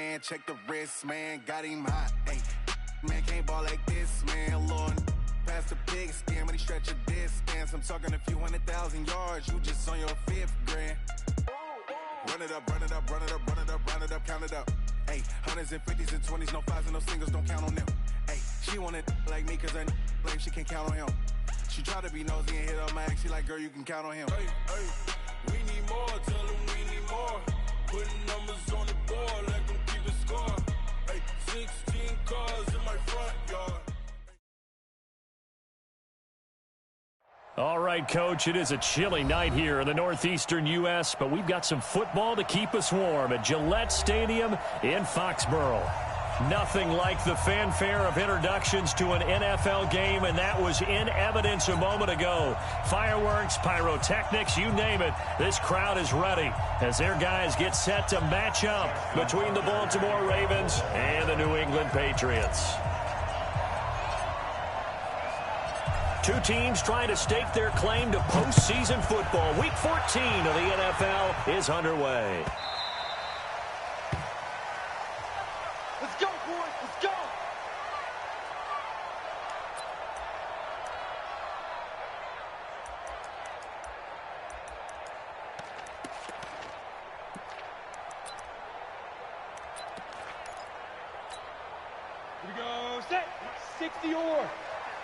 man. Check the wrist, man. Got him hot. Hey, man, can't ball like this, man. Lord, past the pig skin when he stretch a distance. I'm talking a few 100,000 yards. You just on your 5th grand. Run it up, run it up, run it up, run it up, run it up, count it up. Hey, hundreds and 50s and 20s, no 5s and no singles, don't count on them. Hey, she want it like me cause her blame, she can't count on him. She try to be nosy and hit up my ex, she like, girl, you can count on him. Hey, hey, we need more, tell them we need more. Putting numbers on the board, let them keep the score. Hey, 16 cars in my front yard. All right, Coach, it is a chilly night here in the northeastern U.S., but we've got some football to keep us warm at Gillette Stadium in Foxborough. Nothing like the fanfare of introductions to an NFL game, and that was in evidence a moment ago. Fireworks, pyrotechnics, you name it. This crowd is ready as their guys get set to match up between the Baltimore Ravens and the New England Patriots. Two teams trying to stake their claim to postseason football. Week 14 of the NFL is underway. Let's go, boys. Let's go. Here we go. Set. 60 or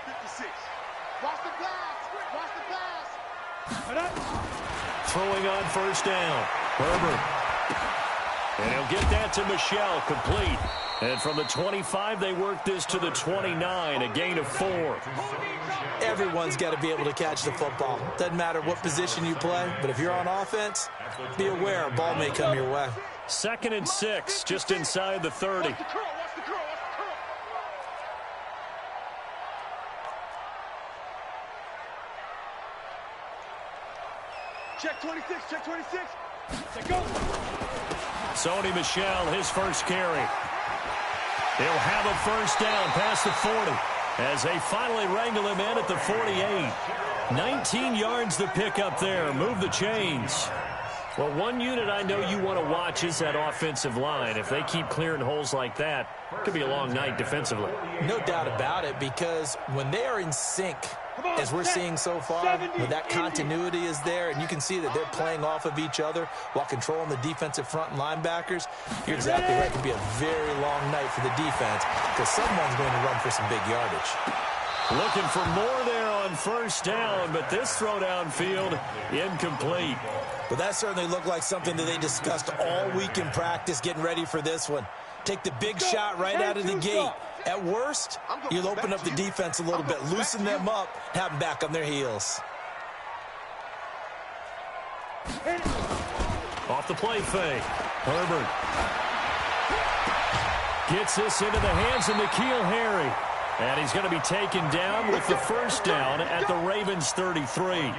56. Watch the pass. Watch the pass. Throwing on first down. Herbert. And he'll get that to Michelle, complete. And from the 25, they work this to the 29, a gain of 4. Everyone's got to be able to catch the football. Doesn't matter what position you play, but if you're on offense, be aware a ball may come your way. 2nd and 6, just inside the 30. Check 26, check 26. Let's go. Sony Michel, his first carry. He'll have a first down past the 40 as they finally wrangle him in at the 48. 19 yards to pick up there. Move the chains. Well, one unit I know you want to watch is that offensive line. If they keep clearing holes like that, it could be a long night defensively. No doubt about it, because when they are in sync, as we're seeing so far, that continuity is there, and you can see that they're playing off of each other while controlling the defensive front and linebackers. You're exactly right. It could be a very long night for the defense because someone's going to run for some big yardage. Looking for more there on first down, but this throw downfield incomplete. But that certainly looked like something that they discussed all week in practice getting ready for this one. Take the big shot right out of the gate. At worst, you'll open up the defense a little bit, loosen them up, have them back on their heels. Off the play fake. Herbert gets this into the hands of N'Keal Harry. And he's going to be taken down with the first down at the Ravens 33.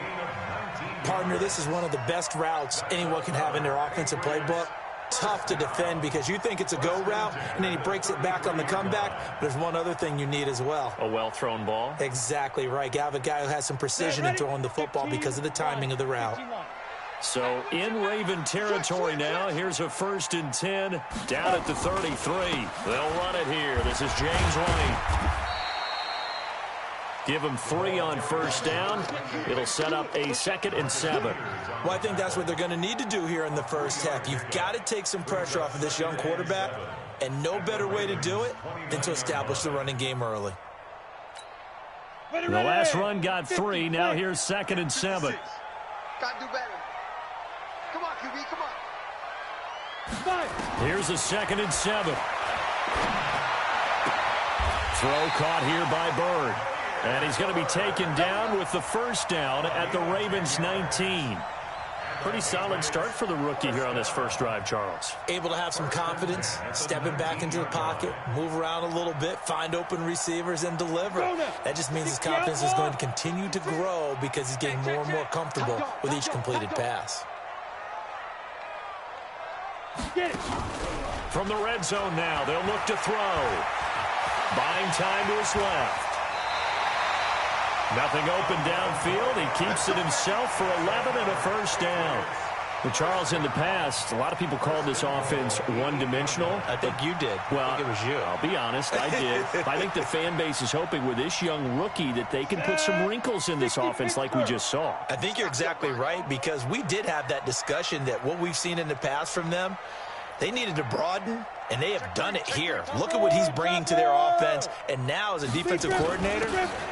Partner, this is one of the best routes anyone can have in their offensive playbook. Tough to defend because you think it's a go route, and then he breaks it back on the comeback. But there's one other thing you need as well. A well-thrown ball? Exactly right. You have a guy who has some precision in throwing the football because of the timing of the route. So in Raven territory now. Here's a 1st and 10 down at the 33. They'll run it here. This is James White. Give him 3 on first down. It'll set up a 2nd and 7. Well, I think that's what they're going to need to do here in the first half. You've got to take some pressure off of this young quarterback, and no better way to do it than to establish the running game early. The last run got 3. Now here's 2nd and 7. Got to do better. Come on, QB, come on. Here's a 2nd and 7. Throw caught here by Bird. And he's going to be taken down with the first down at the Ravens 19. Pretty solid start for the rookie here on this first drive, Charles. Able to have some confidence, stepping back into the pocket, move around a little bit, find open receivers, and deliver. That just means his confidence is going to continue to grow because he's getting more and more comfortable with each completed pass. From the red zone now, they'll look to throw. Buying time to his left. Nothing open downfield. He keeps it himself for 11 and a first down. Well, Charles, in the past, a lot of people called this offense one-dimensional. I think you did. Well, I think it was you. I'll be honest, I did. I think the fan base is hoping with this young rookie that they can put some wrinkles in this offense like we just saw. I think you're exactly right, because we did have that discussion that what we've seen in the past from them, they needed to broaden, and they have done it here. Look at what he's bringing to their offense, and now as a defensive coordinator,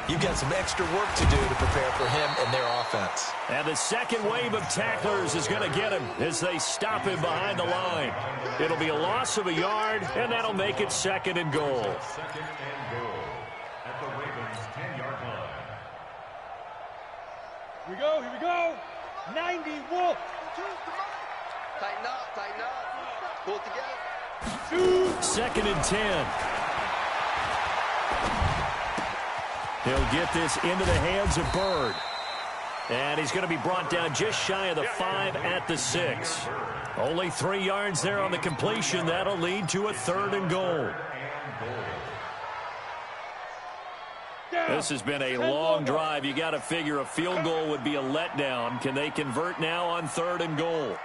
you've got some extra work to do to prepare for him and their offense. And the second wave of tacklers is going to get him as they stop him behind the line. It'll be a loss of a yard, and that'll make it 2nd and goal. Second and goal at the Ravens' 10-yard line. Here we go. 90 Wolf. Tighten up. Pull it together. 2nd and 10. He'll get this into the hands of Bird. And he's going to be brought down just shy of the 5 at the 6. Only 3 yards there on the completion. That'll lead to a 3rd and goal. This has been a long drive. You got to figure a field goal would be a letdown. Can they convert now on 3rd and goal?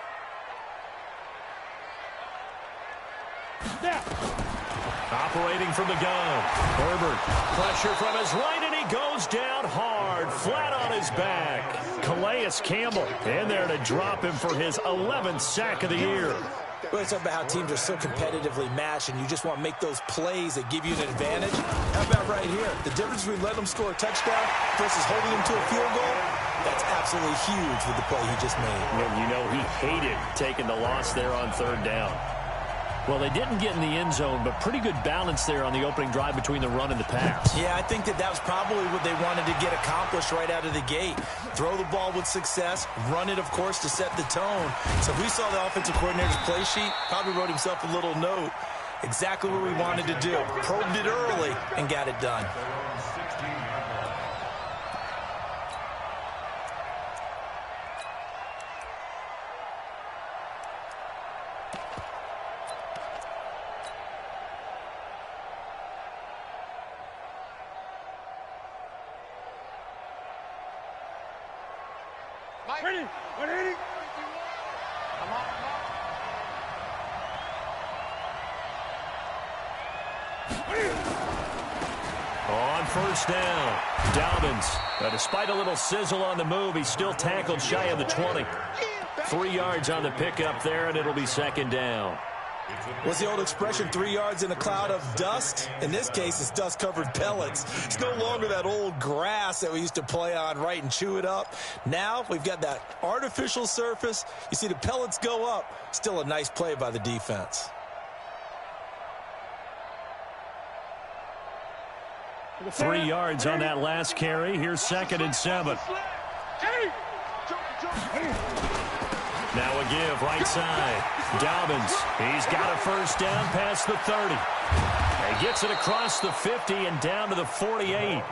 Operating from the gun. Herbert, pressure from his right, and he goes down hard, flat on his back. Calais Campbell in there to drop him for his 11th sack of the year. Well, it's about how teams are so competitively matched, and you just want to make those plays that give you an advantage. How about right here? The difference between letting them score a touchdown versus holding them to a field goal, that's absolutely huge with the play he just made. And you know he hated taking the loss there on 3rd down. Well, they didn't get in the end zone, but pretty good balance there on the opening drive between the run and the pass. Yeah, I think that was probably what they wanted to get accomplished right out of the gate. Throw the ball with success, run it, of course, to set the tone. So if we saw the offensive coordinator's play sheet, probably wrote himself a little note. Exactly what we wanted to do. Probed it early and got it done. Ready? 180. On 1st down, Dobbins. Despite a little sizzle on the move, he's still tackled shy of the 20. 3 yards on the pickup there, and it'll be 2nd down. What's the old expression, 3 yards in a cloud of dust? In this case, it's dust-covered pellets. It's no longer that old grass that we used to play on, right, and chew it up. Now we've got that artificial surface. You see the pellets go up. Still a nice play by the defense. Three yards on that last carry. Here's 2nd and 7. Now a give, right side. Dobbins, he's got a 1st down past the 30. He gets it across the 50 and down to the 48.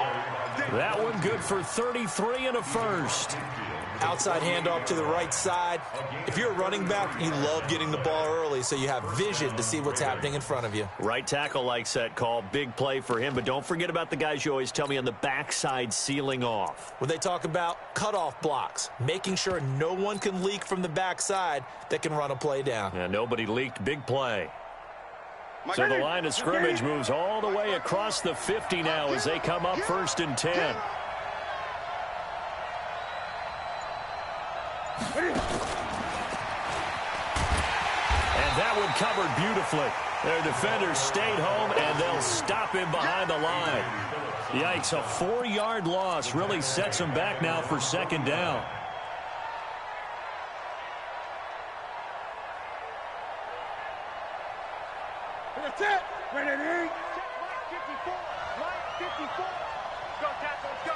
That one good for 33 and a 1st. Outside handoff to the right side. If you're a running back, you love getting the ball early so you have vision to see what's happening in front of you. Right tackle likes that call. Big play for him, but don't forget about the guys you always tell me on the backside sealing off. When they talk about cutoff blocks, making sure no one can leak from the backside that can run a play down. Yeah, nobody leaked. Big play. So the line of scrimmage moves all the way across the 50 now as they come up 1st and 10. And that one covered beautifully. Their defenders stayed home, and they'll stop him behind the line. Yikes, a 4-yard loss really sets them back now for 2nd down. That's it. Ready? 54. Go, tackle, go.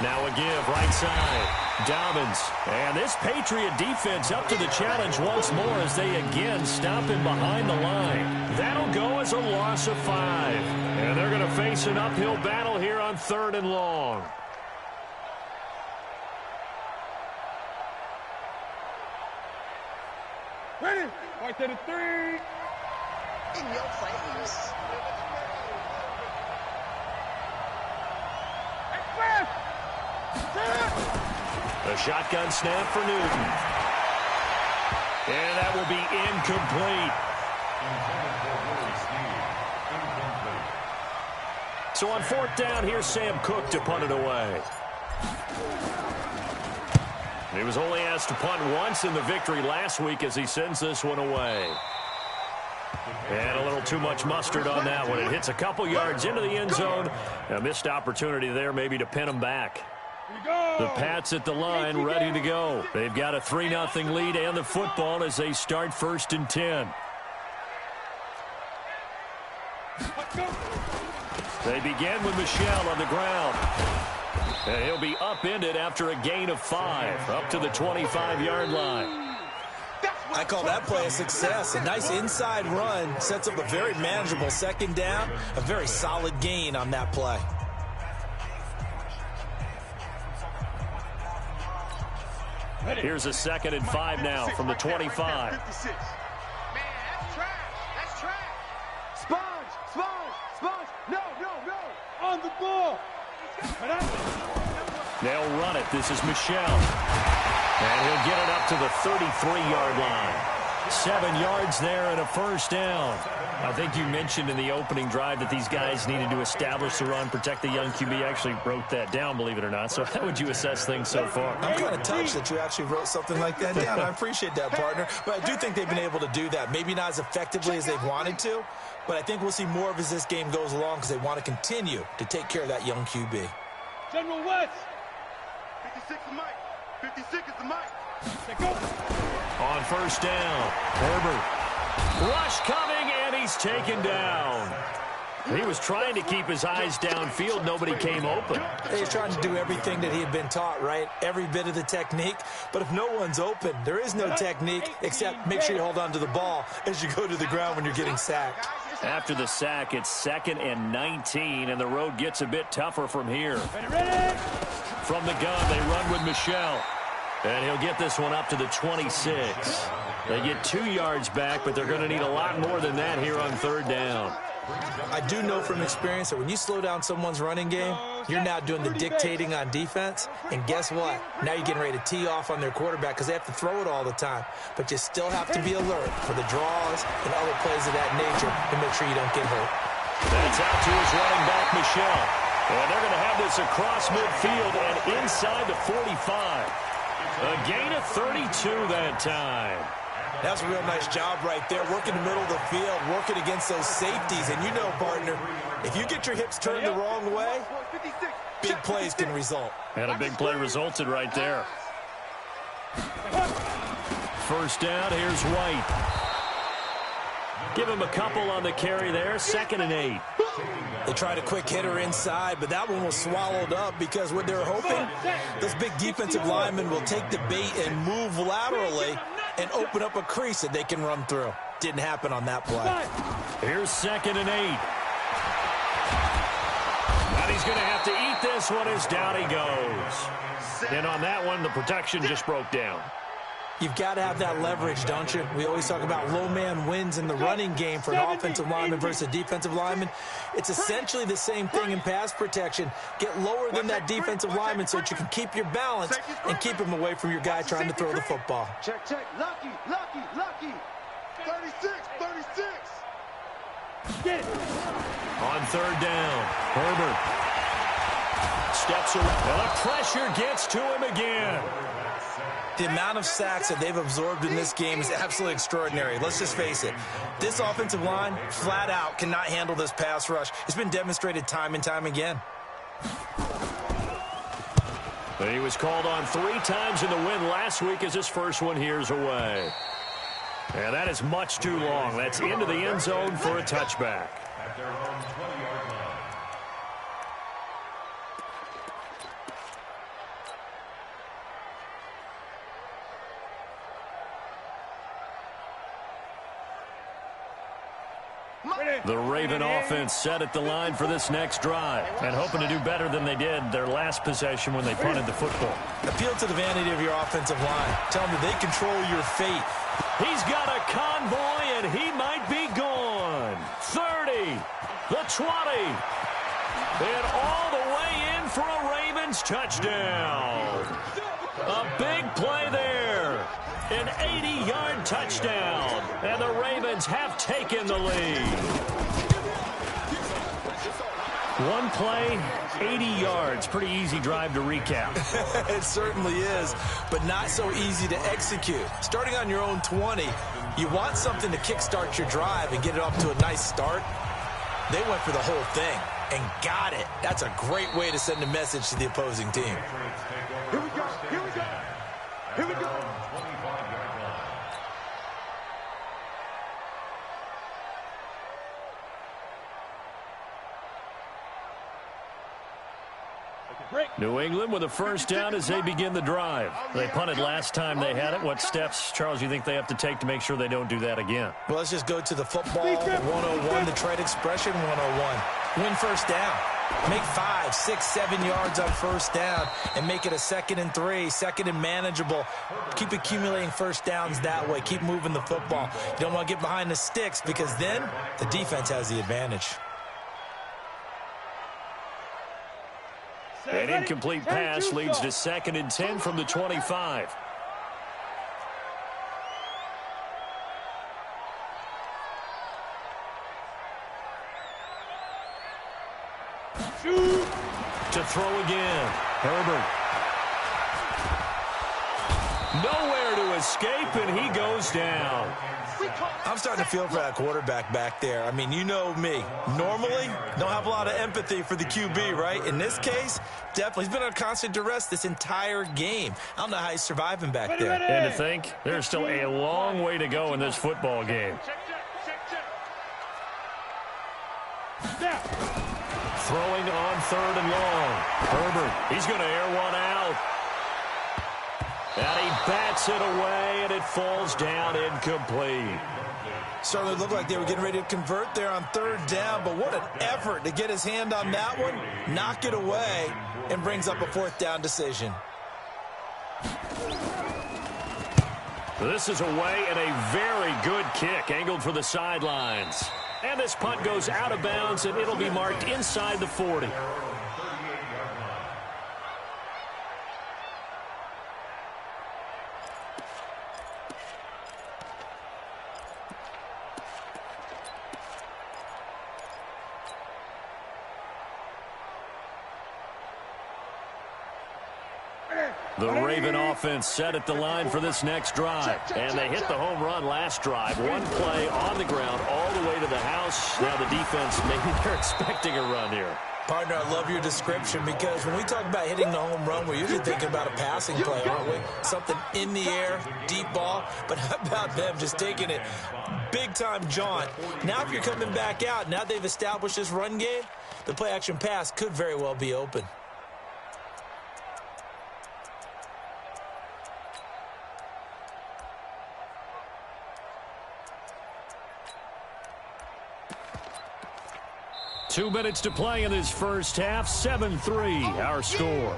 Now a give, right side. Dobbins. And this Patriot defense up to the challenge once more as they again stop him behind the line. That'll go as a loss of 5. And they're going to face an uphill battle here on 3rd and long. Ready? Right to the 3. In your face. The shotgun snap for Newton. And that will be incomplete. So on 4th down, here's Sam Cook to punt it away. He was only asked to punt once in the victory last week as he sends this one away. And a little too much mustard on that one. It hits a couple yards into the end zone. A missed opportunity there maybe to pin him back. The Pats at the line ready to go. They've got a 3-0 lead and the football as they start 1st and 10. They begin with Michel on the ground. And he'll be upended after a gain of 5, up to the 25-yard line. I call that play a success. A nice inside run sets up a very manageable 2nd down. A very solid gain on that play. Here's a 2nd and 5 now from the 25. Man, that's trash. That's trash. Sponge. No. On the ball. They'll run it. This is Michel. And he'll get it up to the 33-yard line. 7 yards there and a 1st down. I think you mentioned in the opening drive that these guys needed to establish the run, protect the young QB. Actually wrote that down, believe it or not. So how would you assess things so far? I'm kind of touched that you actually wrote something like that down. I appreciate that, partner. But I do think they've been able to do that. Maybe not as effectively as they've wanted to, but I think we'll see more of as this game goes along because they want to continue to take care of that young QB. General West. 56 is Mike. 56 is the Mike. On 1st down, Herbert. Rush coming, and he's taken down. He was trying to keep his eyes downfield. Nobody came open. He's trying to do everything that he had been taught, right? Every bit of the technique. But if no one's open, there is no technique except make sure you hold on to the ball as you go to the ground when you're getting sacked. After the sack, it's 2nd and 19, and the road gets a bit tougher from here. From the gun, they run with Michel. And he'll get this one up to the 26. They get 2 yards back, but they're going to need a lot more than that here on 3rd down. I do know from experience that when you slow down someone's running game, you're now doing the dictating on defense. And guess what? Now you're getting ready to tee off on their quarterback because they have to throw it all the time. But you still have to be alert for the draws and other plays of that nature to make sure you don't get hurt. That's out to his running back, Michel. And they're going to have this across midfield and inside the 45. A gain of 32 that time. That's a real nice job right there, working the middle of the field, working against those safeties. And you know, partner, if you get your hips turned the wrong way, big plays can result. And a big play resulted right there. 1st down, here's White. Give him a couple on the carry there, 2nd and 8. They tried a quick hitter inside, but that one was swallowed up because what they're hoping, those big defensive linemen will take the bait and move laterally and open up a crease that they can run through. Didn't happen on that play. Here's 2nd and 8. And he's going to have to eat this one as down he goes. And on that one, the protection just broke down. You've got to have that leverage, don't you? We always talk about low man wins in the running game for an offensive lineman versus a defensive lineman. It's essentially the same thing in pass protection. Get lower than that defensive lineman so that you can keep your balance and keep him away from your guy trying to throw the football. Check. Lucky. 36. Get it. On 3rd down, Herbert steps around. Well, the pressure gets to him again. The amount of sacks that they've absorbed in this game is absolutely extraordinary. Let's just face it. This offensive line, flat out, cannot handle this pass rush. It's been demonstrated time and time again. He was called on 3 times in the win last week as his first one here's away. And that is much too long. That's into the end zone for a touchback. At their own 20-yard line. The Raven offense set at the line for this next drive and hoping to do better than they did their last possession when they punted the football. Appeal to the vanity of your offensive line. Tell them that they control your fate. He's got a convoy, and he might be gone. 30, the 20, and all the way in for a Ravens touchdown. A big play there. An 80-yard touchdown. And the Ravens have taken the lead. One play, 80 yards. Pretty easy drive to recap. It certainly is, but not so easy to execute. Starting on your own 20, you want something to kickstart your drive and get it off to a nice start. They went for the whole thing and got it. That's a great way to send a message to the opposing team. Here we go. Here we go. Here we go. New England with a first down as they begin the drive. They punted last time they had it. What steps, Charles, you think they have to take to make sure they don't do that again? Well, let's just go to the football 101, the trade expression 101. Win first down. Make 5, 6, 7 yards on first down and make it a 2nd and 3, 2nd and manageable. Keep accumulating first downs that way. Keep moving the football. You don't want to get behind the sticks because then the defense has the advantage. An incomplete pass leads to 2nd and 10 from the 25. To throw again. Herbert. Nowhere to escape, and he goes down. I'm starting to feel for that quarterback back there. I mean, you know me. Normally, don't have a lot of empathy for the QB, right? In this case, definitely. He's been under constant duress this entire game. I don't know how he's surviving back there. And to think, there's still a long way to go in this football game. Throwing on 3rd and long. Herbert, he's going to air one out. And he bats it away, and it falls down incomplete. Certainly looked like they were getting ready to convert there on 3rd down, but what an effort to get his hand on that one, knock it away, and brings up a 4th down decision. This is away and a very good kick, angled for the sidelines. And this punt goes out of bounds, and it'll be marked inside the 40. The Raven offense set at the line for this next drive. And they hit the home run last drive. One play on the ground all the way to the house. Now the defense, maybe they're expecting a run here. Partner, I love your description because when we talk about hitting the home run, we're usually thinking about a passing play, aren't we? Something in the air, deep ball. But how about them just taking it big-time jaunt? Now if you're coming back out, now they've established this run game, the play-action pass could very well be open. Two minutes to play in this first half. 7-3, our score.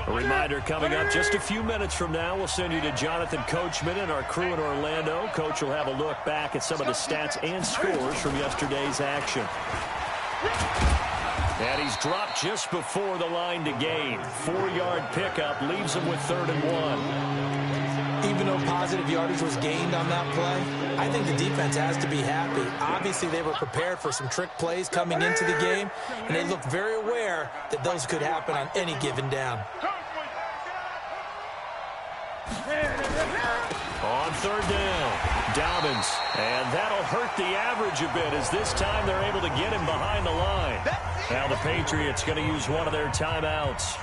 A reminder coming up just a few minutes from now. We'll send you to Jonathan Coachman and our crew in Orlando. Coach will have a look back at some of the stats and scores from yesterday's action. And he's dropped just before the line to gain. 4-yard pickup leaves him with 3rd and 1. Even though positive yardage was gained on that play, I think the defense has to be happy. Obviously, they were prepared for some trick plays coming into the game, and they look very aware that those could happen on any given down. On 3rd down, Dobbins, and that'll hurt the average a bit as this time they're able to get him behind the line. Now the Patriots going to use one of their timeouts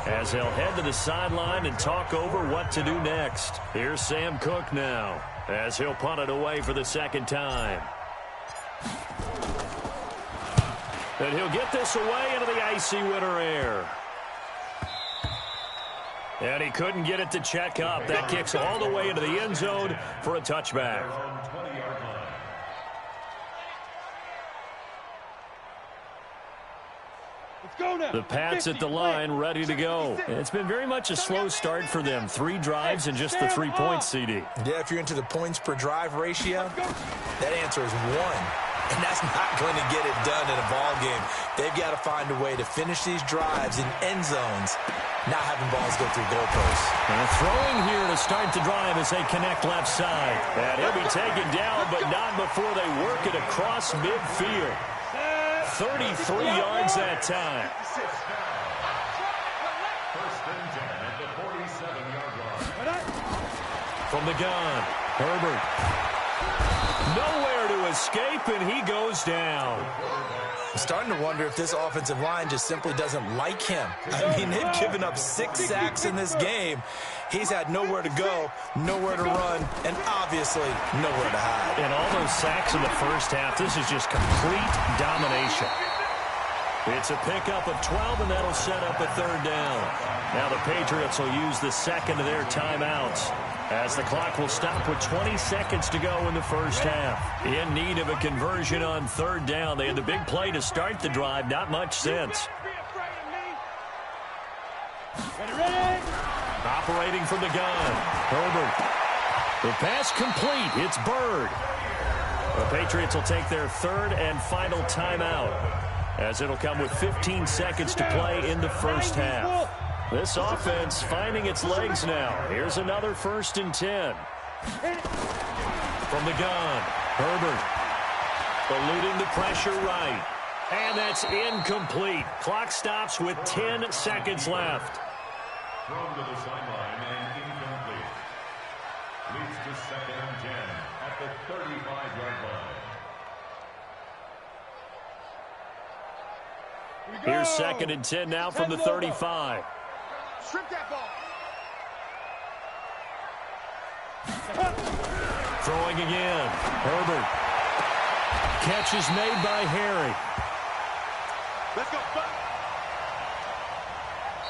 as they'll head to the sideline and talk over what to do next. Here's Sam Cook now as he'll punt it away for the 2nd time. And he'll get this away into the icy winter air. And he couldn't get it to check up. That kicks all the way into the end zone for a touchback. The Pats at the line, ready to go. It's been very much a slow start for them. 3 drives and just the 3 points, CD. Yeah, if you're into the points per drive ratio, that answer is 1. And that's not going to get it done in a ball game. They've got to find a way to finish these drives in end zones not having balls go through goalposts. And throwing here to start the drive as they connect left side. And he'll be taken down, but not before they work it across midfield. 33 yards that time. First and 10 at the 47-yard line. From the gun, Herbert. Nowhere to escape, and he goes down. I'm starting to wonder if this offensive line just simply doesn't like him. I mean, they've given up 6 sacks in this game. He's had nowhere to go, nowhere to run, and obviously nowhere to hide. And all those sacks in the first half, this is just complete domination. It's a pickup of 12, and that'll set up a third down. Now the Patriots will use the second of their timeouts, as the clock will stop with 20 seconds to go in the first half. In need of a conversion on third down. They had the big play to start the drive. Not much sense. Operating from the gun, Herbert. The pass complete. It's Bird. The Patriots will take their third and final timeout, as it'll come with 15 seconds to play in the first half. This offense finding its legs now. Here's another 1st and 10. From the gun, Herbert. Eluding the pressure right. And that's incomplete. Clock stops with 10 seconds left. Thrown to the sideline and incomplete. Leads to 2nd and 10 at the 35-yard line. Here's 2nd and 10 now from the 35. Strip that ball. Throwing again. Herbert. Catch is made by Harry. Let's go.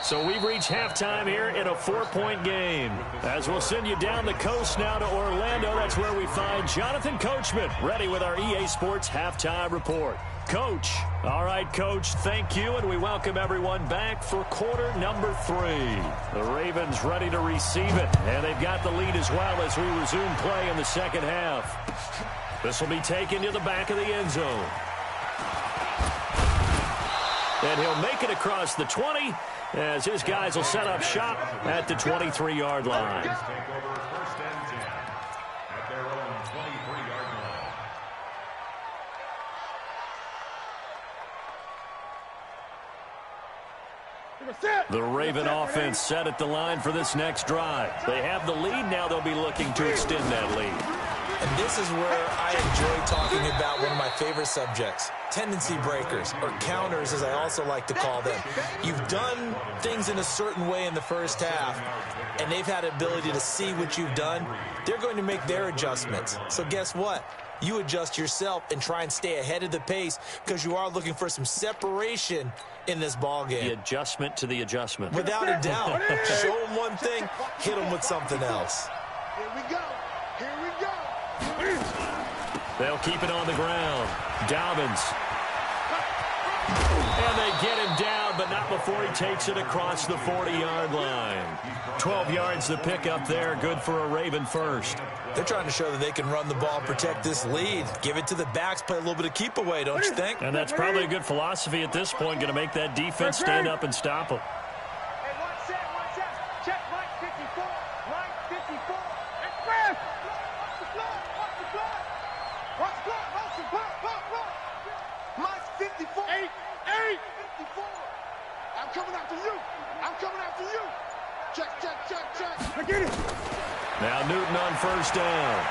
So we've reached halftime here in a 4-point game. As we'll send you down the coast now to Orlando, that's where we find Jonathan Coachman, ready with our EA Sports Halftime Report. Coach. All right, Coach, thank you, and we welcome everyone back for quarter number 3. The Ravens ready to receive it, and they've got the lead as well as we resume play in the second half. This will be taken to the back of the end zone. And he'll make it across the 20, as his guys will set up shop at the 23-yard line. Take over 1st and 10 at their own 23-yard line. The Raven offense set at the line for this next drive. They have the lead. Now they'll be looking to extend that lead. And this is where I enjoy talking about one of my favorite subjects, tendency breakers, or counters as I also like to call them. You've done things in a certain way in the first half, and they've had the ability to see what you've done. They're going to make their adjustments. So guess what? You adjust yourself and try and stay ahead of the pace, because you are looking for some separation in this ball game. The adjustment to the adjustment. Without a doubt. Show them one thing, hit them with something else. Here we go. Here we go. They'll keep it on the ground. Dobbins. And they get him down, but not before he takes it across the 40-yard line. 12 yards to pick up there. Good for a Raven first. They're trying to show that they can run the ball and protect this lead. Give it to the backs, play a little bit of keep away, don't you think? And that's probably a good philosophy at this point, going to make that defense stand up and stop them. Hey, one set. Check right 54. Right 54. Express. Watch the clock. Mike's 54. 8. 54. I'm coming after you. Check. I get it. Now Newton on first down.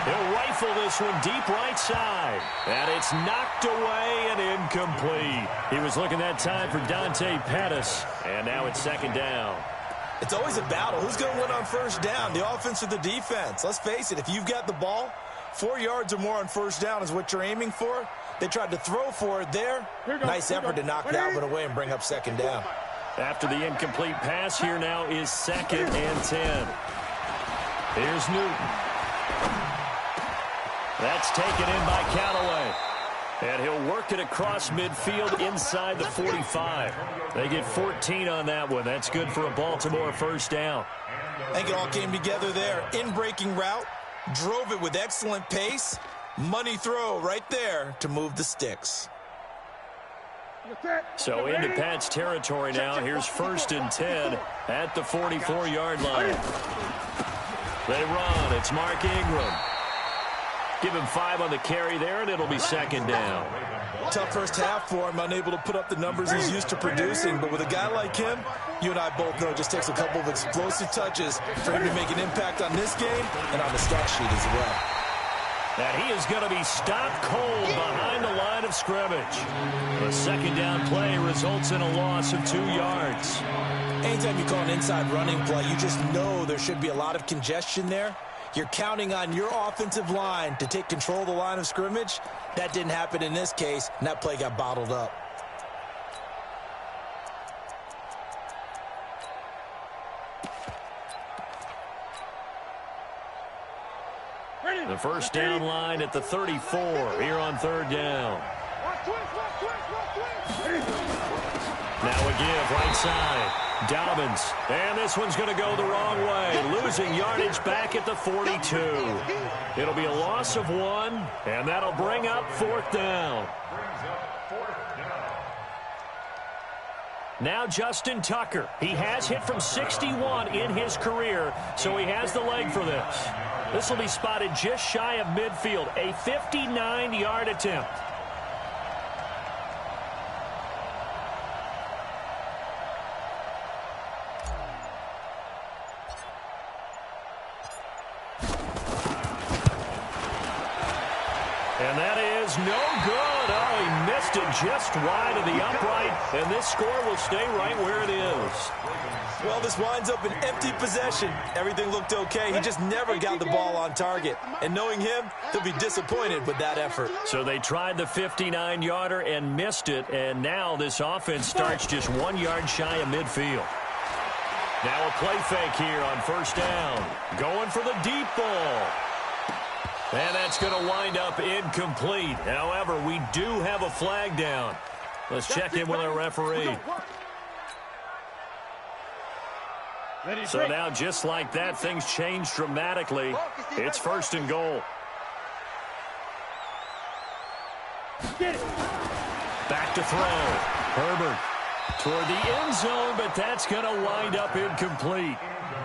He'll rifle this one deep right side. And it's knocked away and incomplete. He was looking that time for Dante Pettis. And now it's 2nd down. It's always a battle. Who's going to win on first down, the offense or the defense? Let's face it, if you've got the ball, 4 yards or more on first down is what you're aiming for. They tried to throw for it there. Nice effort to knock that one away and bring up 2nd down. After the incomplete pass, here now is 2nd and 10. Here's Newton. That's taken in by Callaway. And he'll work it across midfield inside the 45. They get 14 on that one. That's good for a Baltimore first down. I think it all came together there. In-breaking route, drove it with excellent pace. Money throw right there to move the sticks. So into Pat's territory now. Here's 1st and 10 at the 44-yard line. They run. It's Mark Ingram. Give him 5 on the carry there, and it'll be 2nd down. Tough first half for him, unable to put up the numbers he's used to producing. But with a guy like him, you and I both know it just takes a couple of explosive touches for him to make an impact on this game and on the stat sheet as well. And he is going to be stopped cold behind the line of scrimmage. The 2nd down play results in a loss of 2 yards. Anytime you call an inside running play, you just know there should be a lot of congestion there. You're counting on your offensive line to take control of the line of scrimmage. That didn't happen in this case, and that play got bottled up. The 1st down line at the 34 here on 3rd down. Now a give right side. Dobbins. And this one's going to go the wrong way. Losing yardage back at the 42. It'll be a loss of 1, and that'll bring up 4th down. Now Justin Tucker. He has hit from 61 in his career, so he has the leg for this. This will be spotted just shy of midfield. A 59-yard attempt. And that is no good. Oh, he missed it just wide of the upright, and this score will stay right where it is. Well, this winds up an empty possession. Everything looked okay. He just never got the ball on target. And knowing him, he'll be disappointed with that effort. So they tried the 59-yarder and missed it, and now this offense starts just 1 yard shy of midfield. Now a play fake here on 1st down. Going for the deep ball. And that's going to wind up incomplete. However, we do have a flag down. Let's check in with our referee. So now, just like that, things change dramatically. It's 1st and goal. Back to throw. Herbert toward the end zone, but that's going to wind up incomplete.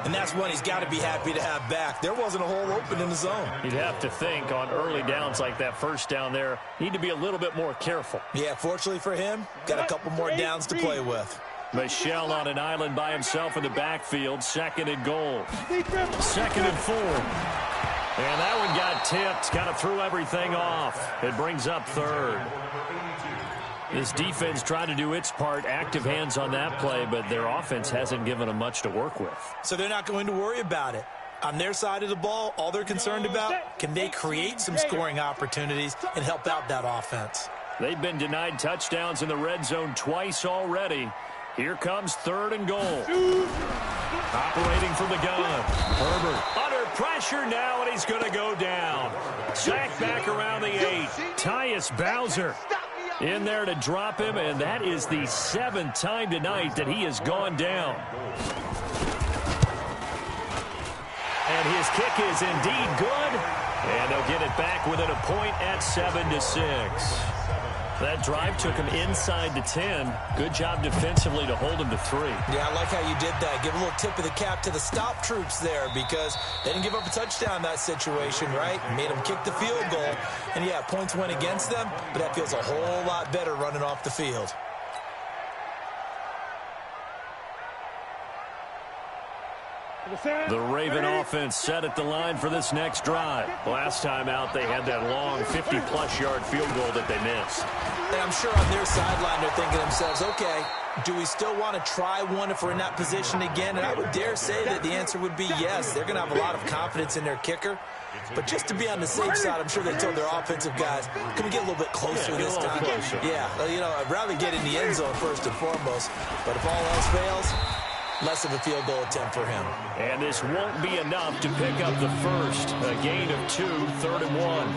And that's one he's got to be happy to have back. There wasn't a hole open in the zone. You'd have to think on early downs like that 1st down there, need to be a little bit more careful. Yeah, fortunately for him, got a couple more downs to play with. Michelle on an island by himself in the backfield. 2nd and goal. 2nd and 4. And that one got tipped. Kind of threw everything off. It brings up 3rd. This defense tried to do its part, active hands on that play, but their offense hasn't given them much to work with. So they're not going to worry about it. On their side of the ball, all they're concerned about, can they create some scoring opportunities and help out that offense? They've been denied touchdowns in the red zone twice already. Here comes 3rd and goal. Operating from the gun. Herbert under pressure now, and he's going to go down. Sacked back around the 8. Tyus Bowser in there to drop him, and that is the 7th time tonight that he has gone down. And his kick is indeed good, and they'll get it back within a point at 7-6. That drive took him inside the 10. Good job defensively to hold him to 3. Yeah, I like how you did that. Give a little tip of the cap to the stop troops there, because they didn't give up a touchdown in that situation, right? Made them kick the field goal. And, yeah, points went against them, but that feels a whole lot better running off the field. The Raven offense set at the line for this next drive. Last time out, they had that long 50-plus yard field goal that they missed. And I'm sure on their sideline they're thinking to themselves, okay, do we still want to try one if we're in that position again? And I would dare say that the answer would be yes. They're going to have a lot of confidence in their kicker. But just to be on the safe side, I'm sure they told their offensive guys, can we get a little bit closer this time? Yeah, you know, I'd rather get in the end zone first and foremost. But if all else fails, less of a field goal attempt for him. And this won't be enough to pick up the first. A gain of 2, 3rd and 1.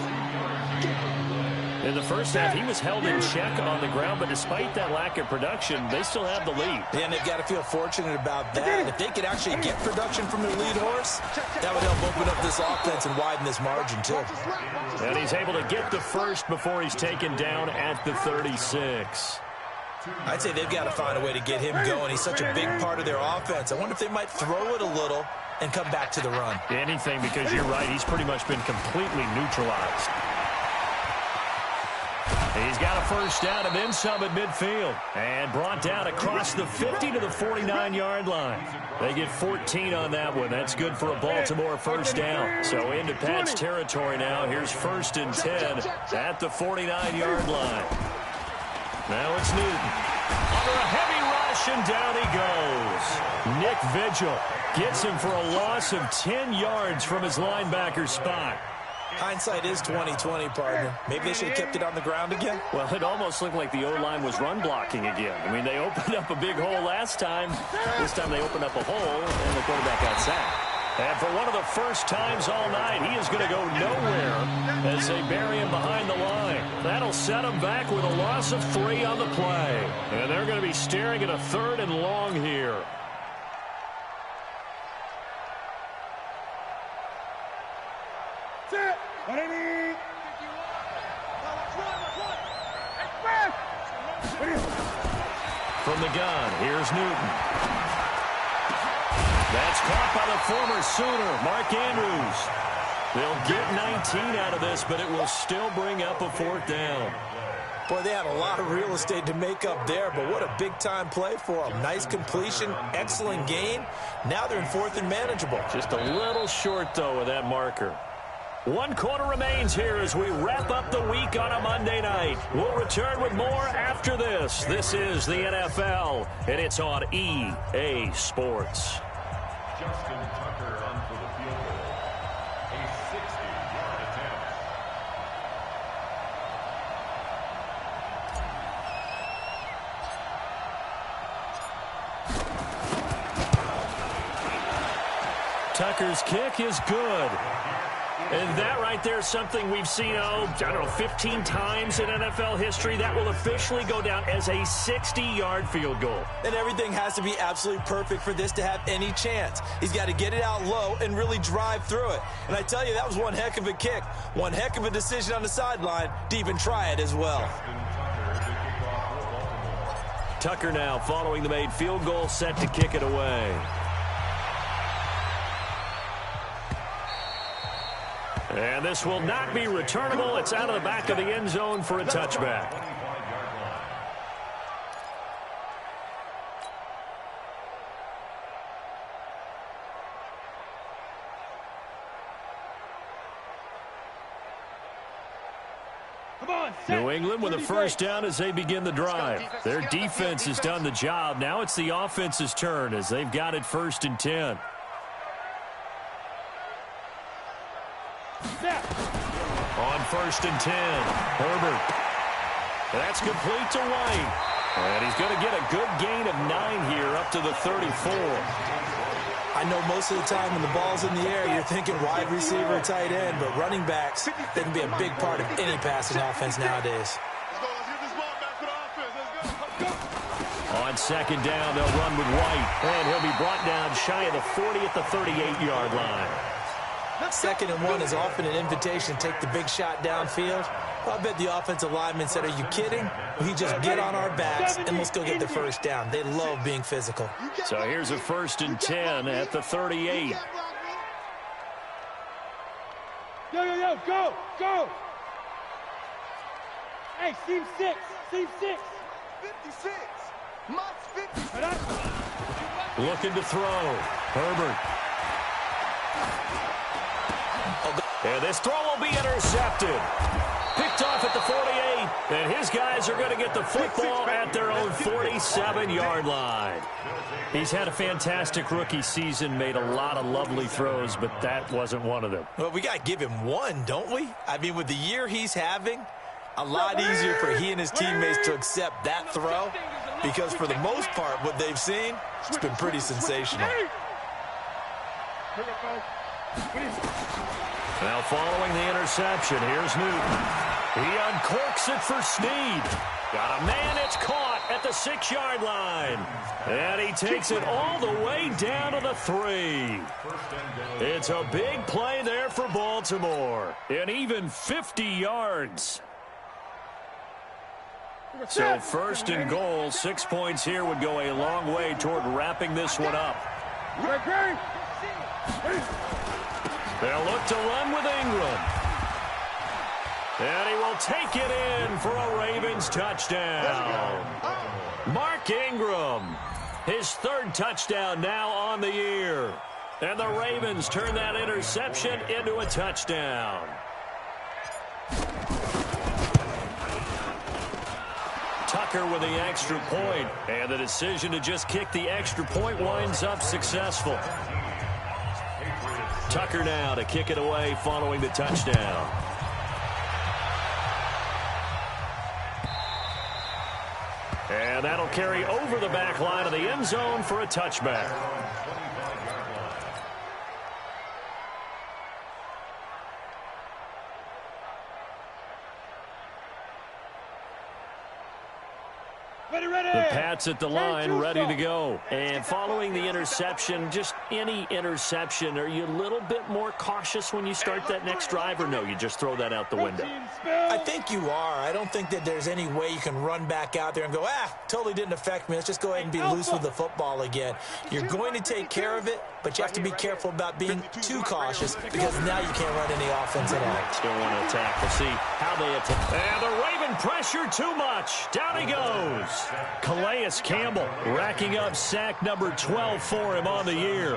In the first half, he was held in check on the ground, but despite that lack of production, they still have the lead. And they've got to feel fortunate about that. If they could actually get production from their lead horse, that would help open up this offense and widen this margin, too. And he's able to get the first before he's taken down at the 36. I'd say they've got to find a way to get him going. He's such a big part of their offense. I wonder if they might throw it a little and come back to the run. Anything, because you're right. He's pretty much been completely neutralized. He's got a first down and then some at midfield. And brought down across the 50 to the 49-yard line. They get 14 on that one. That's good for a Baltimore first down. So into Pat's territory now. Here's 1st and 10 at the 49-yard line. Now it's Newton. Under a heavy rush, and down he goes. Nick Vigil gets him for a loss of 10 yards from his linebacker spot. Hindsight is 20/20, partner. Maybe they should have kept it on the ground again. Well, it almost looked like the O-line was run blocking again. I mean, they opened up a big hole last time. This time they opened up a hole, and the quarterback got sacked. And for one of the first times all night, he is going to go nowhere as they bury him behind the line. That'll set him back with a loss of 3 on the play. And they're going to be staring at a 3rd and long here. From the gun, here's Newton. That's caught by the former Sooner, Mark Andrews. They'll get 19 out of this, but it will still bring up a 4th down. Boy, they had a lot of real estate to make up there, but what a big-time play for them. Nice completion, excellent gain. Now they're in 4th and manageable. Just a little short, though, of that marker. 1 quarter remains here as we wrap up the week on a Monday night. We'll return with more after this. This is the NFL, and it's on EA Sports. Justin Tucker on for the field goal. A 60-yard attempt. Tucker's kick is good. And that right there is something we've seen, 15 times in NFL history. That will officially go down as a 60-yard field goal. And everything has to be absolutely perfect for this to have any chance. He's got to get it out low and really drive through it. And I tell you, that was one heck of a kick. One heck of a decision on the sideline to even try it as well. Tucker now following the made field goal, set to kick it away. And this will not be returnable. It's out of the back of the end zone for a touchback. New England with a first down as they begin the drive. Their defense has done the job. Now it's the offense's turn as they've got it 1st and 10. On 1st and 10, Herbert. That's complete to White. And he's going to get a good gain of 9 here up to the 34. I know most of the time when the ball's in the air, you're thinking wide receiver, tight end, but running backs, they can be a big part of any passing offense nowadays. On 2nd down, they'll run with White. And he'll be brought down shy of the 40 at the 38-yard line. 2nd and 1 is often an invitation to take the big shot downfield. Well, I bet the offensive lineman said, are you kidding? We just get on our backs and let's go get the first down. They love being physical. So here's a 1st and 10 at the 38. Yo, go! Hey, seam 6. 56. Mott's 50. Looking to throw. Herbert. And this throw will be intercepted. Picked off at the 48. And his guys are going to get the football at their own 47-yard line. He's had a fantastic rookie season, made a lot of lovely throws, but that wasn't one of them. Well, we got to give him one, don't we? I mean, with the year he's having, a lot easier for he and his teammates to accept that throw because for the most part, what they've seen, it's been pretty sensational. Now following the interception, here's Newton. He uncorks it for Snead. Got a man, it's caught at the 6-yard line. And he takes it all the way down to the 3. It's a big play there for Baltimore. And even 50 yards. So first and goal, 6 points here would go a long way toward wrapping this one up. They'll look to run with Ingram. And he will take it in for a Ravens touchdown. Mark Ingram, his third touchdown now on the year. And the Ravens turn that interception into a touchdown. Tucker with the extra point, and the decision to just kick the extra point winds up successful. Tucker now to kick it away following the touchdown. And that'll carry over the back line of the end zone for a touchback. The Pats at the line, ready to go. And following the interception, just any interception, are you a little bit more cautious when you start that next drive, or no, you just throw that out the window? I think you are. I don't think that there's any way you can run back out there and go, totally didn't affect me. Let's just go ahead and be loose with the football again. You're going to take care of it, but you have to be careful about being too cautious because now you can't run any offense at all. Still want to attack. We'll see how they attack. And the Raven pressure too much. Down he goes. Calais Campbell racking up sack number 12 for him on the year.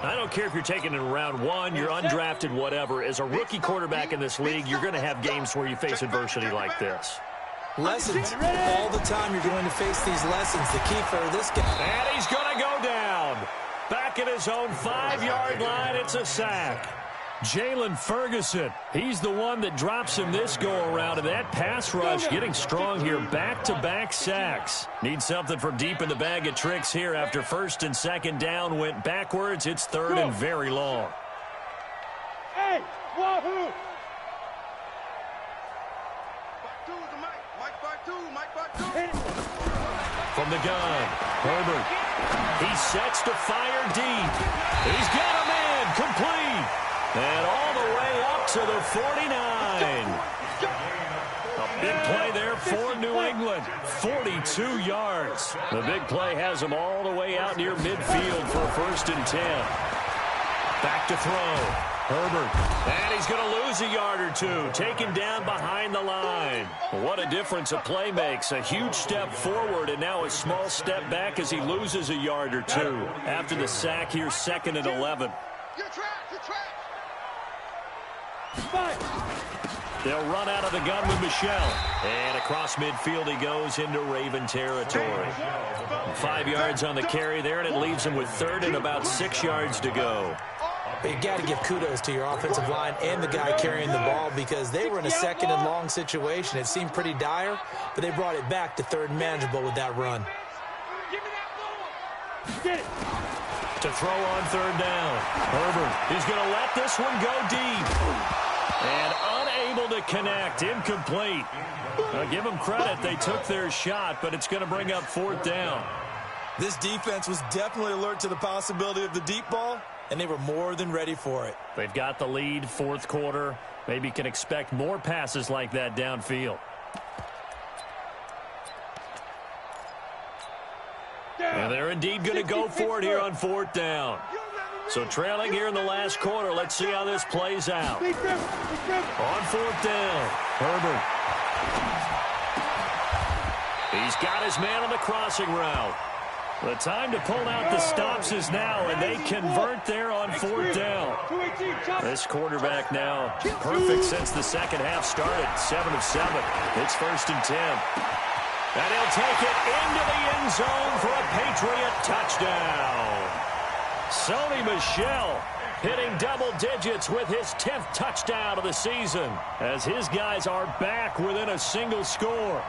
I don't care if you're taking it in round one, you're undrafted, whatever. As a rookie quarterback in this league, you're going to have games where you face adversity like this. Lessons. All the time you're going to face these lessons. The key for this guy. And he's going to go down. Back at his own 5-yard line, it's a sack. Jalen Ferguson, he's the one that drops him this go-around, and that pass rush getting strong here. Back-to-back sacks. Need something from deep in the bag of tricks here after first and second down went backwards. It's third and very long. Hey, wahoo! From the gun, Herbert. He sets to fire deep. He's got a man complete. And all the way up to the 49. A big play there for New England. 42 yards. The big play has him all the way out near midfield for a first and 10. Back to throw. Herbert. And he's going to lose a yard or two. Taken down behind the line. What a difference a play makes. A huge step forward and now a small step back as he loses a yard or two. After the sack here, second and 11. They'll run out of the gun with Michelle. And across midfield he goes into Raven territory. 5 yards on the carry there, and it leaves him with third and about 6 yards to go. You got to give kudos to your offensive line and the guy carrying the ball because they were in a second and long situation. It seemed pretty dire, but they brought it back to third and manageable with that run. To throw on third down. Herbert, he's going to let this one go deep. And unable to connect. Incomplete. I'll give them credit. They took their shot, but it's going to bring up fourth down. This defense was definitely alert to the possibility of the deep ball, and they were more than ready for it. They've got the lead, fourth quarter. Maybe can expect more passes like that downfield. And they're indeed going to go for it here on fourth down. So trailing here in the last quarter. Let's see how this plays out. On fourth down, Herbert. He's got his man on the crossing route. The time to pull out the stops is now, and they convert there on fourth down. This quarterback now perfect since the second half started. 7 of 7. It's first and 10. And he'll take it into the end zone for a Patriot touchdown. Sony Michel hitting double digits with his 10th touchdown of the season as his guys are back within a single score.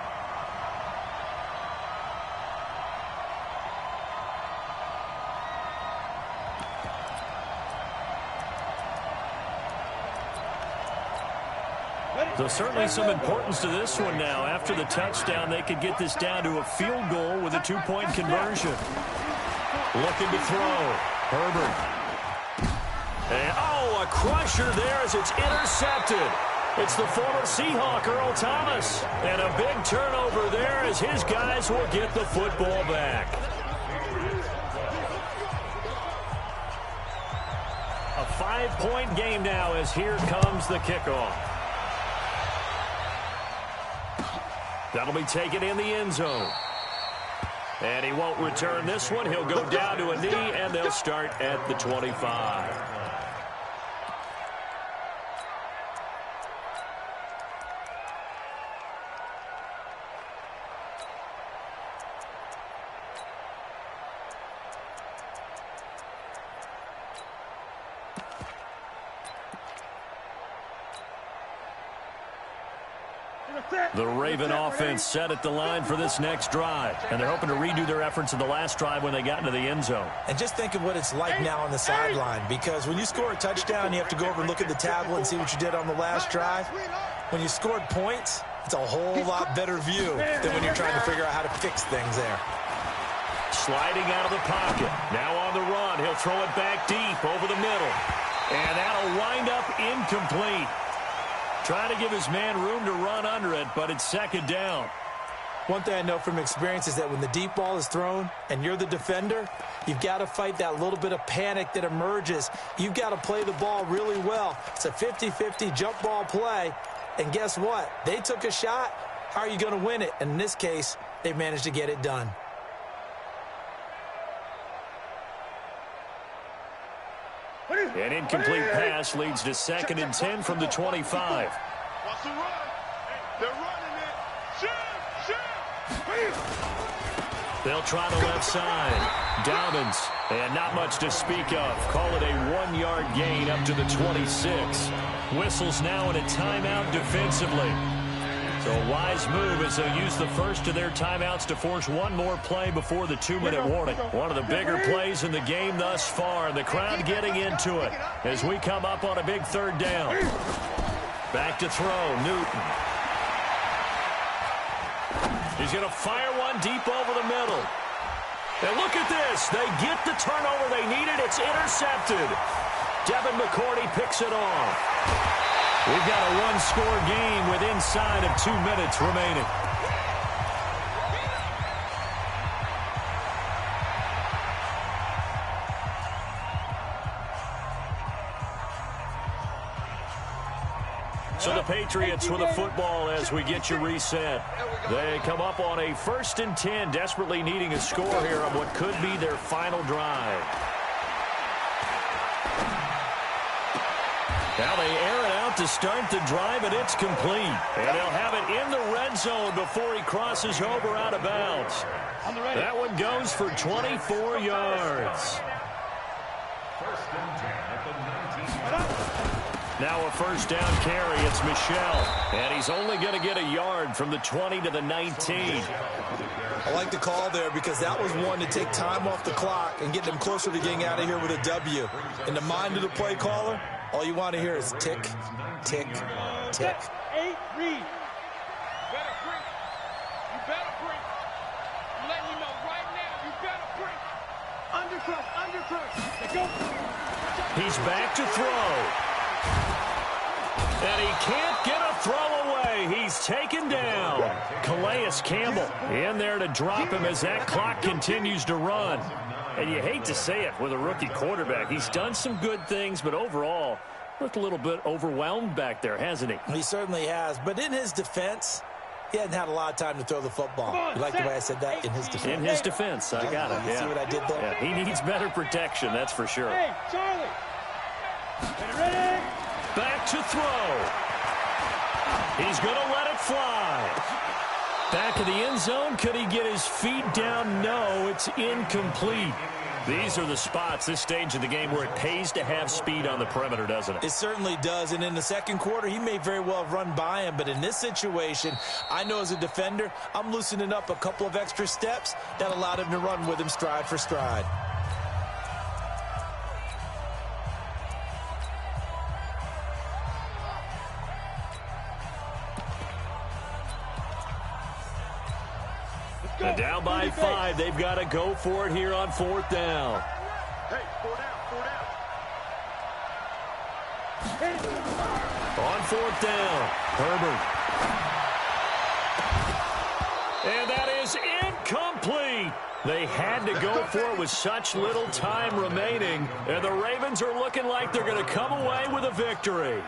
So certainly some importance to this one now. After the touchdown, they could get this down to a field goal with a 2-point conversion. Looking to throw. Herbert. And, a crusher there as it's intercepted. It's the former Seahawk, Earl Thomas. And a big turnover there as his guys will get the football back. A 5-point game now as here comes the kickoff. That'll be taken in the end zone. And he won't return this one. He'll go down to a knee, and they'll start at the 25. The Raven offense set at the line for this next drive, and they're hoping to redo their efforts in the last drive when they got into the end zone. And just think of what it's like now on the sideline, because when you score a touchdown, you have to go over and look at the tablet and see what you did on the last drive. When you scored points, it's a whole lot better view than when you're trying to figure out how to fix things there. Sliding out of the pocket. Now on the run. He'll throw it back deep over the middle. And that'll wind up incomplete. Trying to give his man room to run under it, but it's second down. One thing I know from experience is that when the deep ball is thrown and you're the defender, you've got to fight that little bit of panic that emerges. You've got to play the ball really well. It's a 50-50 jump ball play, and guess what? They took a shot. How are you going to win it? And in this case, they managed to get it done. An incomplete pass leads to 2nd and 10 from the 25. Watch the run. They're running it. They'll try the left side. Dobbins, and not much to speak of. Call it a 1-yard gain up to the 26. Whistles now in a timeout defensively. So a wise move as they'll use the first of their timeouts to force one more play before the 2-minute warning. One of the bigger plays in the game thus far. The crowd getting into it as we come up on a big 3rd down. Back to throw, Newton. He's going to fire one deep over the middle. And look at this. They get the turnover they needed. It's intercepted. Devin McCourty picks it off. We've got a 1-score game with inside of 2 minutes remaining. So the Patriots with the football as we get you reset. They come up on a 1st and 10, desperately needing a score here on what could be their final drive. Now they air it out to start the drive, and it's complete. And they'll have it in the red zone before he crosses over out of bounds. That one goes for 24 yards. 1st and 10 at the 19. Now a 1st down carry. It's Michel. And he's only going to get a yard from the 20 to the 19. I like the call there because that was one to take time off the clock and get them closer to getting out of here with a W. In the mind of the play caller, all you want to hear is tick, tick, tick. 8, read. You better bring. You better bring. I'm letting you know right now, you better bring. Undercut. Let's go. He's back to throw. And he can't get a throw away. He's taken down. Calais Campbell in there to drop him as that clock continues to run. And you hate to say it with a rookie quarterback. He's done some good things, but overall, looked a little bit overwhelmed back there, hasn't he? He certainly has. But in his defense, he hadn't had a lot of time to throw the football. You like the way I said that? In his defense. In his defense, I got it. You see what I did there? Yeah, he needs better protection, that's for sure. Hey, Charlie. Ready? Back to throw. He's going to let it fly. Back of the end zone. Could he get his feet down? No, it's incomplete. These are the spots, this stage of the game, where it pays to have speed on the perimeter, doesn't it? It certainly does, and in the 2nd quarter, he may very well have run by him, but in this situation, I know as a defender, I'm loosening up a couple of extra steps that allowed him to run with him stride for stride. And down by 5, they've got to go for it here on 4th down. Hey, 4 down. On fourth down, Herbert. And that is incomplete. They had to go for it with such little time remaining. And the Ravens are looking like they're going to come away with a victory.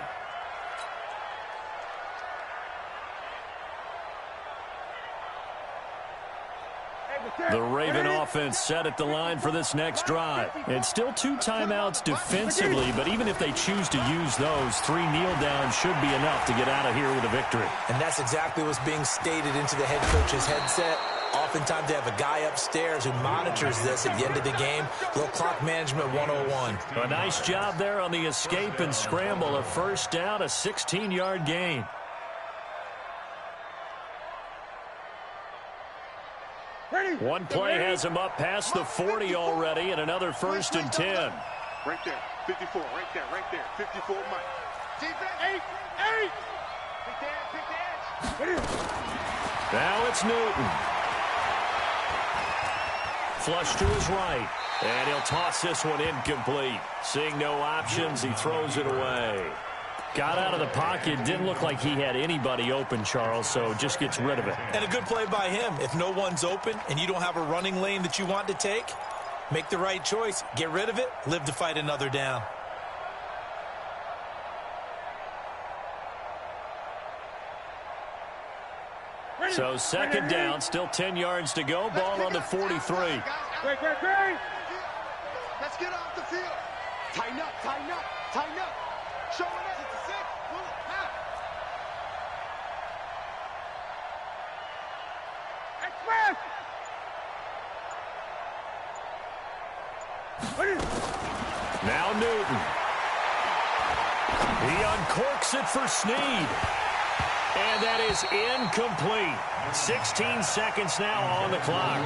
The Raven offense set at the line for this next drive. It's still 2 timeouts defensively, but even if they choose to use those, 3 kneel downs should be enough to get out of here with a victory. And that's exactly what's being stated into the head coach's headset. Oftentimes they have a guy upstairs who monitors this at the end of the game. Little clock management 101. A nice job there on the escape and scramble. A first down, a 16-yard gain. One play has him up past the 40 already, and another 1st and 10. Right there, 54, right there, 54, Mike. Defense, 8. Pick the edge. Now it's Newton. Flush to his right, and he'll toss this one incomplete. Seeing no options, he throws it away. Got out of the pocket. Didn't look like he had anybody open, Charles, so just gets rid of it. And a good play by him. If no one's open and you don't have a running lane that you want to take, make the right choice. Get rid of it. Live to fight another down. So 2nd down, still 10 yards to go. Ball on the 43. Great. Let's get off the field. Tighten up. Show it up. Express. Now Newton. He uncorks it for Snead. And that is incomplete. 16 seconds now on the clock.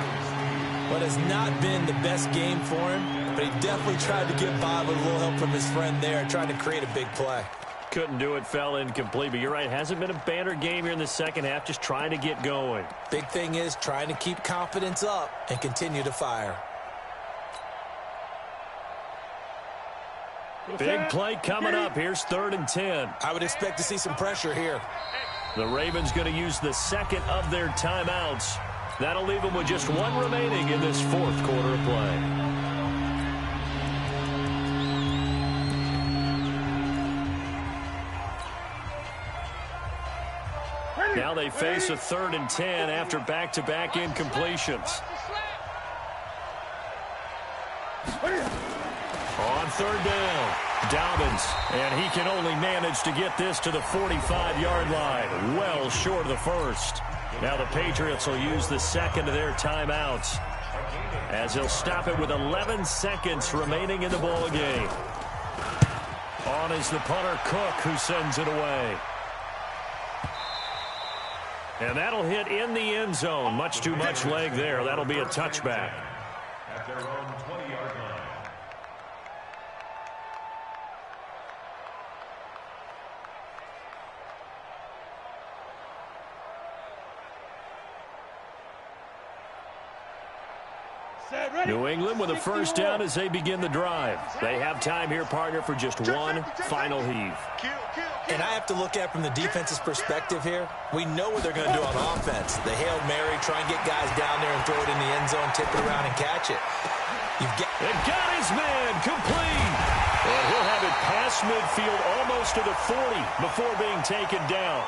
What has not been the best game for him, but he definitely tried to get by with a little help from his friend there, trying to create a big play. Couldn't do it, fell incomplete, but you're right. Hasn't been a banner game here in the second half, just trying to get going. Big thing is trying to keep confidence up and continue to fire. Big play coming up. Here's 3rd and 10. I would expect to see some pressure here. The Ravens going to use the second of their timeouts. That'll leave them with just 1 remaining in this 4th quarter of play. Now they face a 3rd and 10 after back-to-back incompletions. On 3rd down, Dobbins, and he can only manage to get this to the 45-yard line, well short of the 1st. Now the Patriots will use the 2nd of their timeouts, as they'll stop it with 11 seconds remaining in the ball game. On is the punter Cook, who sends it away. And that'll hit in the end zone. Much too much leg there. That'll be a touchback. At their own 20-yard line. New England with a first down as they begin the drive. They have time here, partner, for just 1 final heave. And I have to look at from the defense's perspective here. We know what they're going to do on offense. The Hail Mary, try and get guys down there and throw it in the end zone, tip it around and catch it. And got his man complete. And he'll have it past midfield almost to the 40 before being taken down.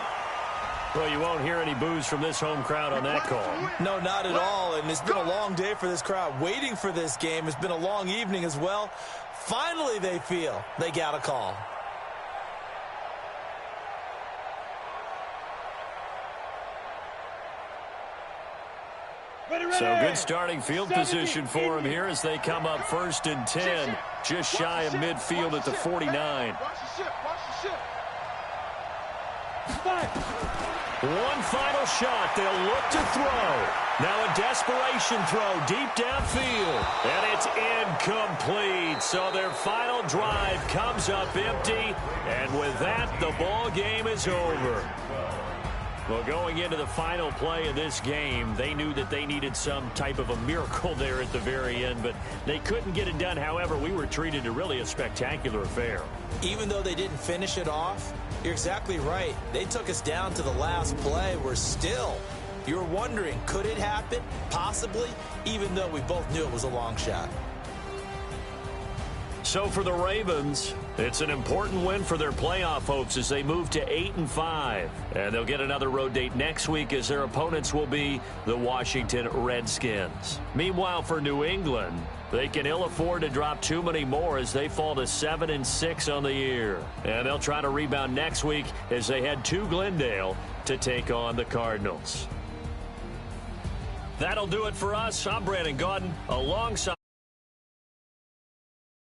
Well, you won't hear any boos from this home crowd on that call. No, not at all. And it's been a long day for this crowd waiting for this game. It's been a long evening as well. Finally, they feel they got a call. So good starting field position for him here as they come up 1st and 10, just shy of midfield at the 49. One final shot. They'll look to throw. Now a desperation throw deep downfield. And it's incomplete. So their final drive comes up empty. And with that, the ball game is over. Well, going into the final play of this game, they knew that they needed some type of a miracle there at the very end, but they couldn't get it done. However, we were treated to really a spectacular affair. Even though they didn't finish it off, You're exactly right. They took us down to the last play. We're still, you're wondering, could it happen? Possibly, even though we both knew it was a long shot. So for the Ravens, it's an important win for their playoff hopes as they move to 8-5. And they'll get another road date next week as their opponents will be the Washington Redskins. Meanwhile, for New England, they can ill afford to drop too many more as they fall to 7-6 on the year. And they'll try to rebound next week as they head to Glendale to take on the Cardinals. That'll do it for us. I'm Brandon Gaudin alongside